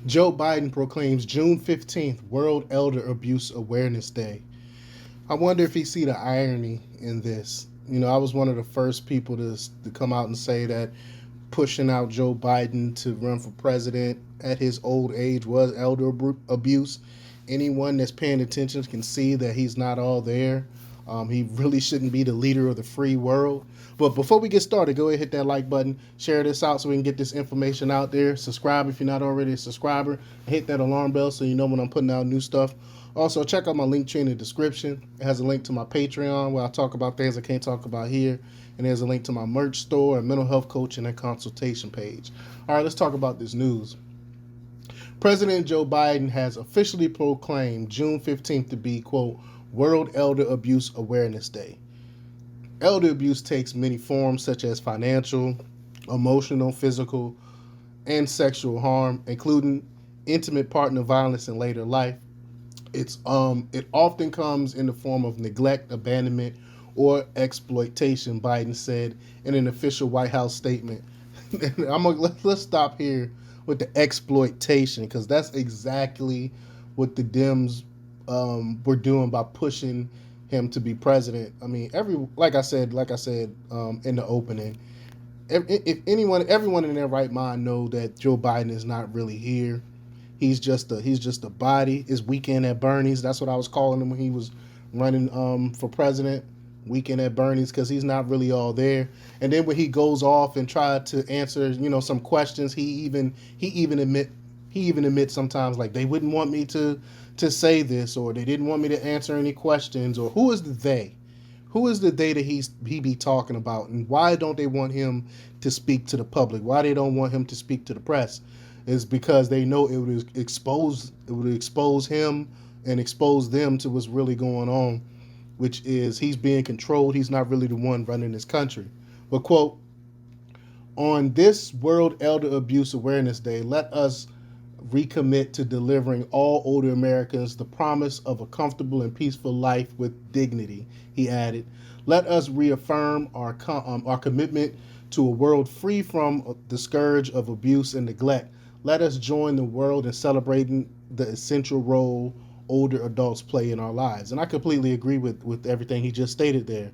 Joe Biden proclaims June 15th World Elder Abuse Awareness Day. I wonder if he see the irony in this. You know, I was one of the first people to come out and say that pushing out Joe Biden to run for president at his old age was elder abuse. Anyone that's paying attention can see that he's not all there. He really shouldn't be the leader of the free world. But before we get started, go ahead and hit that like button, share this out so we can get this information out there. Subscribe if you're not already a subscriber. Hit that alarm bell so you know when I'm putting out new stuff. Also, check out my link tree in the description. It has a link to my Patreon where I talk about things I can't talk about here. And there's a link to my merch store and mental health coaching and consultation page. All right, let's talk about this news. President Joe Biden has officially proclaimed June 15th to be, quote, World Elder Abuse Awareness Day. Elder abuse takes many forms such as financial, emotional, physical, and sexual harm, including intimate partner violence in later life. It often comes in the form of neglect, abandonment, or exploitation, Biden said in an official White House statement. Let's stop here with the exploitation because that's exactly what the Dems were doing by pushing him to be president. I mean, like I said in the opening, if everyone in their right mind know that Joe Biden is not really here. He's just a body. It's weekend at Bernie's. That's what I was calling him when he was running for president. Weekend at Bernie's because he's not really all there. And then when he goes off and tried to answer, some questions, he even admits sometimes like they wouldn't want me to say this or they didn't want me to answer any questions or who is the they? Who is the they that he be talking about and why don't they want him to speak to the public? Why they don't want him to speak to the press? Is because they know it would expose him and expose them to what's really going on, which is he's being controlled. He's not really the one running this country. But quote, on this World Elder Abuse Awareness Day, let us recommit to delivering all older Americans the promise of a comfortable and peaceful life with dignity, he added. Let us reaffirm our commitment to a world free from the scourge of abuse and neglect. Let us join the world in celebrating the essential role older adults play in our lives. And I completely agree with everything he just stated there.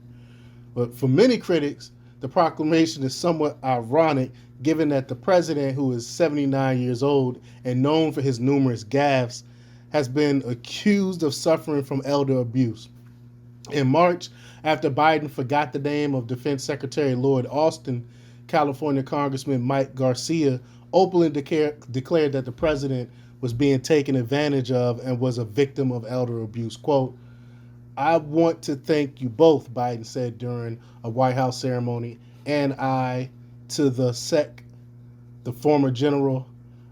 But for many critics, the proclamation is somewhat ironic given that the president, who is 79 years old and known for his numerous gaffes, has been accused of suffering from elder abuse. In March, after Biden forgot the name of Defense Secretary Lloyd Austin, California Congressman Mike Garcia openly declared that the president was being taken advantage of and was a victim of elder abuse. Quote, I want to thank you both, Biden said during a White House ceremony, and to the former general.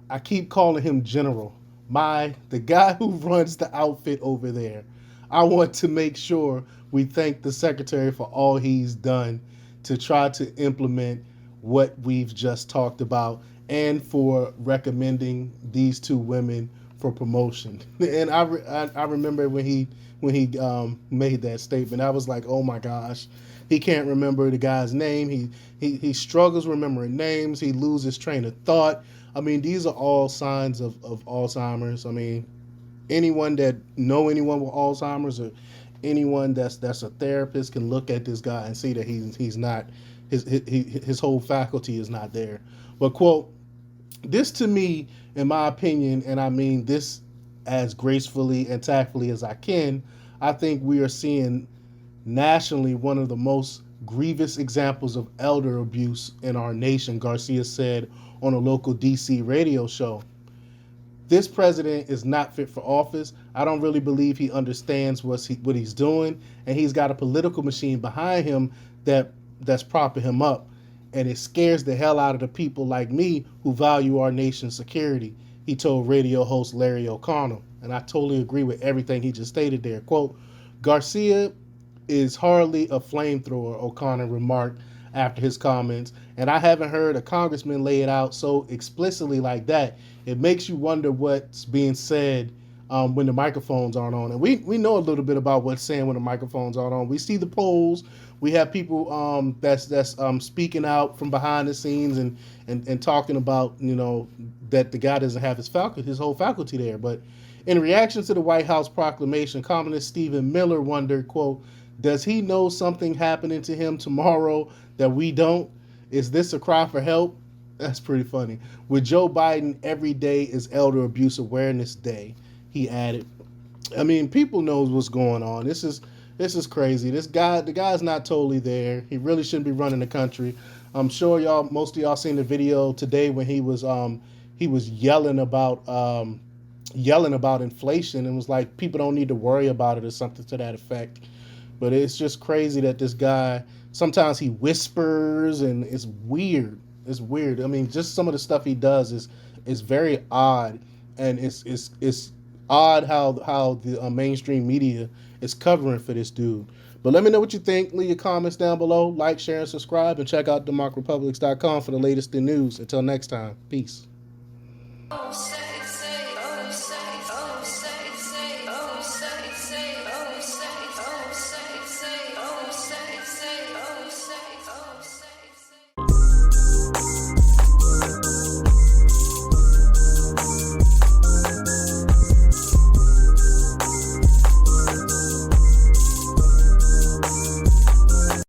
I keep calling him General. The guy who runs the outfit over there. I want to make sure we thank the secretary for all he's done to try to implement what we've just talked about and for recommending these two women for promotion. And I remember when he made that statement, I was like, oh my gosh, he can't remember the guy's name. He struggles remembering names. He loses train of thought. I mean, these are all signs of Alzheimer's. I mean, anyone that know anyone with Alzheimer's or anyone that's a therapist can look at this guy and see that he's not his whole faculty is not there. But quote, this to me, in my opinion, and I mean this as gracefully and tactfully as I can, I think we are seeing nationally one of the most grievous examples of elder abuse in our nation, Garcia said on a local DC radio show. This president is not fit for office. I don't really believe he understands what he's doing, and he's got a political machine behind him that's propping him up. And it scares the hell out of the people like me who value our nation's security, he told radio host Larry O'Connell. And I totally agree with everything he just stated there. Quote, Garcia is hardly a flamethrower, O'Connor remarked after his comments. And I haven't heard a congressman lay it out so explicitly like that. It makes you wonder what's being said when the microphones aren't on. And we know a little bit about what's saying when the microphones aren't on. We see the polls. We have people that's speaking out from behind the scenes and talking about, that the guy doesn't have his whole faculty there. But in reaction to the White House proclamation, columnist Stephen Miller wondered, quote, does he know something happening to him tomorrow that we don't? Is this a cry for help? That's pretty funny. With Joe Biden, every day is Elder Abuse Awareness Day, he added. I mean, people knows what's going on. This is crazy. The guy's not totally there. He really shouldn't be running the country. I'm sure most of y'all seen the video today when he was yelling about inflation and was like, people don't need to worry about it or something to that effect. But it's just crazy that this guy, sometimes he whispers and it's weird. It's weird. I mean, just some of the stuff he does is very odd, and it's odd how the mainstream media is covering for this dude. But let me know what you think. Leave your comments down below. Like, share, and subscribe, and check out democrepublics.com for the latest in news. Until next time, peace.